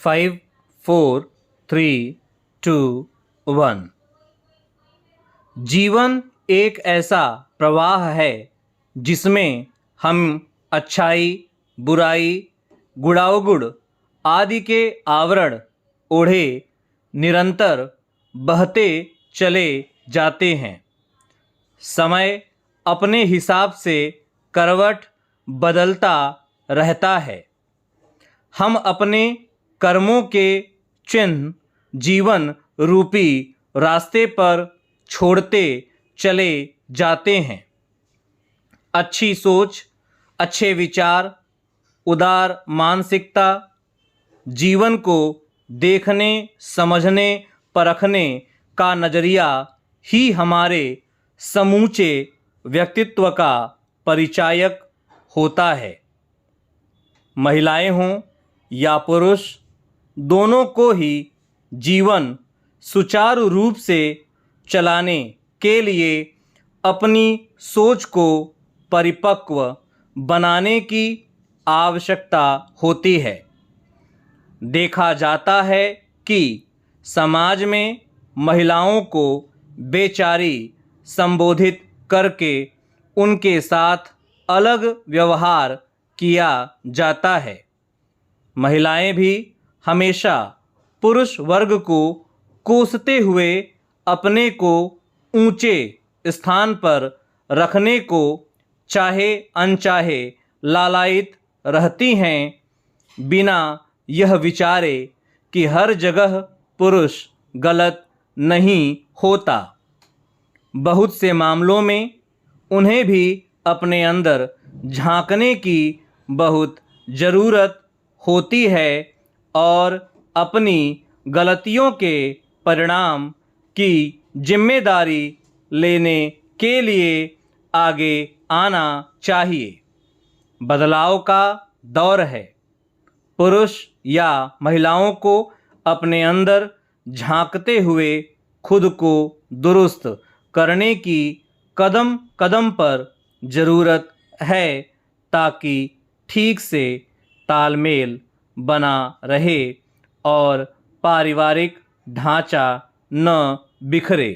5, 4, 3, 2, 1। जीवन एक ऐसा प्रवाह है जिसमें हम अच्छाई, बुराई, गुणावगुण आदि के आवरण ओढ़े निरंतर बहते चले जाते हैं। समय अपने हिसाब से करवट बदलता रहता है। हम अपने कर्मों के चिन्ह जीवन रूपी रास्ते पर छोड़ते चले जाते हैं। अच्छी सोच, अच्छे विचार, उदार मानसिकता जीवन को देखने, समझने, परखने का नज़रिया ही हमारे समूचे व्यक्तित्व का परिचायक होता है। महिलाएं हों या पुरुष, दोनों को ही जीवन सुचारू रूप से चलाने के लिए अपनी सोच को परिपक्व बनाने की आवश्यकता होती है। देखा जाता है कि समाज में महिलाओं को बेचारी संबोधित करके उनके साथ अलग व्यवहार किया जाता है। महिलाएं भी हमेशा पुरुष वर्ग को कोसते हुए अपने को ऊंचे स्थान पर रखने को चाहे अनचाहे लालायित रहती हैं, बिना यह विचारे कि हर जगह पुरुष गलत नहीं होता। बहुत से मामलों में उन्हें भी अपने अंदर झांकने की बहुत ज़रूरत होती है और अपनी गलतियों के परिणाम की जिम्मेदारी लेने के लिए आगे आना चाहिए। बदलाव का दौर है। पुरुष या महिलाओं को अपने अंदर झांकते हुए खुद को दुरुस्त करने की कदम कदम पर ज़रूरत है ताकि ठीक से तालमेल बना रहे और पारिवारिक ढांचा न बिखरे।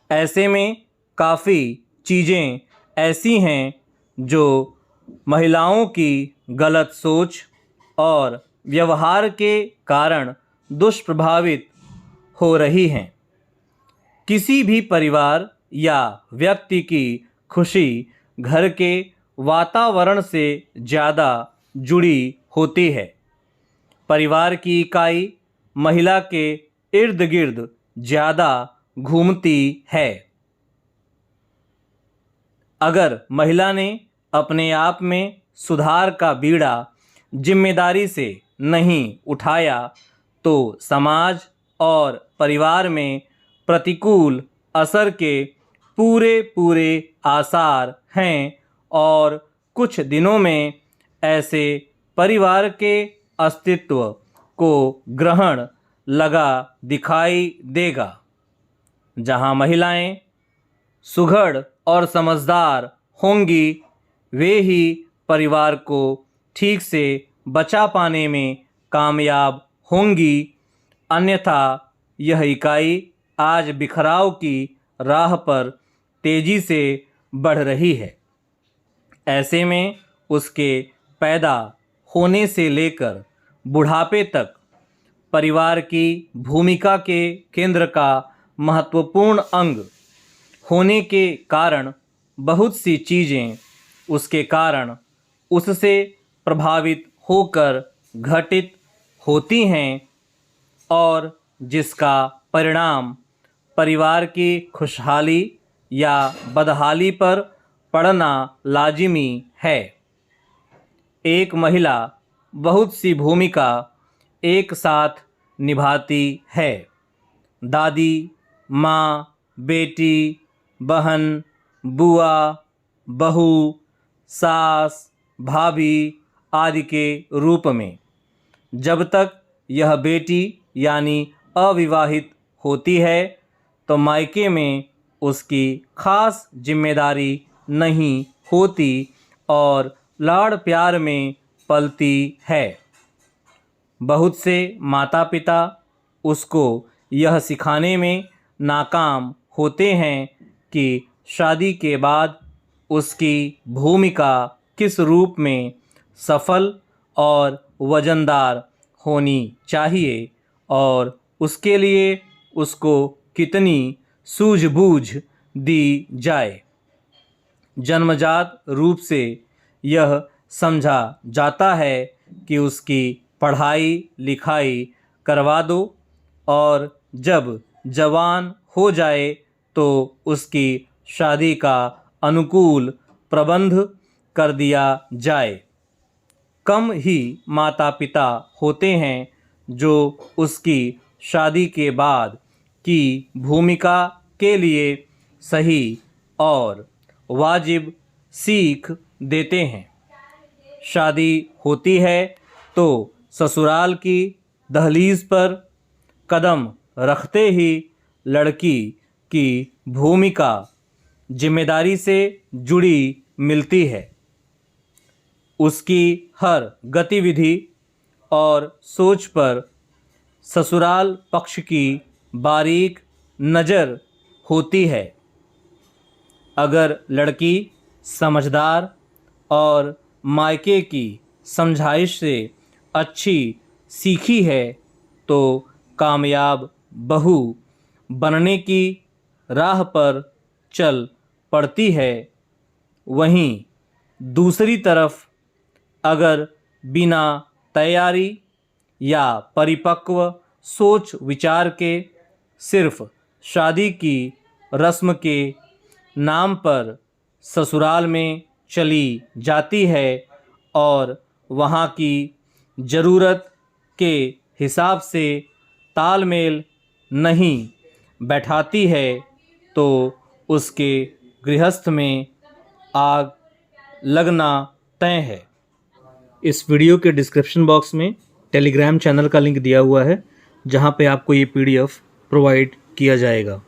ऐसे में काफ़ी चीज़ें ऐसी हैं जो महिलाओं की गलत सोच और व्यवहार के कारण दुष्प्रभावित हो रही हैं। किसी भी परिवार या व्यक्ति की खुशी घर के वातावरण से ज़्यादा जुड़ी होती है। परिवार की इकाई महिला के इर्द गिर्द ज़्यादा घूमती है। अगर महिला ने अपने आप में सुधार का बीड़ा जिम्मेदारी से नहीं उठाया तो समाज और परिवार में प्रतिकूल असर के पूरे पूरे आसार हैं और कुछ दिनों में ऐसे परिवार के अस्तित्व को ग्रहण लगा दिखाई देगा। जहां महिलाएं सुघड़ और समझदार होंगी, वे ही परिवार को ठीक से बचा पाने में कामयाब होंगी। अन्यथा यह इकाई आज बिखराव की राह पर तेजी से बढ़ रही है। ऐसे में उसके पैदा होने से लेकर बुढ़ापे तक परिवार की भूमिका के केंद्र का महत्वपूर्ण अंग होने के कारण बहुत सी चीज़ें उसके कारण उससे प्रभावित होकर घटित होती हैं और जिसका परिणाम परिवार की खुशहाली या बदहाली पर पड़ना लाजिमी है। एक महिला बहुत सी भूमिका एक साथ निभाती है। दादी, माँ, बेटी, बहन, बुआ, बहू, सास, भाभी आदि के रूप में। जब तक यह बेटी यानी अविवाहित होती है तो मायके में उसकी खास जिम्मेदारी नहीं होती और लाड़ प्यार में पलती है। बहुत से माता पिता उसको यह सिखाने में नाकाम होते हैं कि शादी के बाद उसकी भूमिका किस रूप में सफल और वजनदार होनी चाहिए और उसके लिए उसको कितनी सूझबूझ दी जाए। जन्मजात रूप से यह समझा जाता है कि उसकी पढ़ाई लिखाई करवा दो और जब जवान हो जाए तो उसकी शादी का अनुकूल प्रबंध कर दिया जाए। कम ही माता पिता होते हैं जो उसकी शादी के बाद की भूमिका के लिए सही और वाजिब सीख देते हैं। शादी होती है तो ससुराल की दहलीज पर कदम रखते ही लड़की की भूमिका जिम्मेदारी से जुड़ी मिलती है। उसकी हर गतिविधि और सोच पर ससुराल पक्ष की बारीक नज़र होती है। अगर लड़की समझदार और मायके की समझाइश से अच्छी सीखी है तो कामयाब बहू बनने की राह पर चल पड़ती है। वहीं दूसरी तरफ अगर बिना तैयारी या परिपक्व सोच विचार के सिर्फ शादी की रस्म के नाम पर ससुराल में चली जाती है और वहाँ की ज़रूरत के हिसाब से तालमेल नहीं बैठाती है तो उसके गृहस्थ में आग लगना तय है। इस वीडियो के डिस्क्रिप्शन बॉक्स में टेलीग्राम चैनल का लिंक दिया हुआ है जहां पे आपको ये PDF प्रोवाइड किया जाएगा।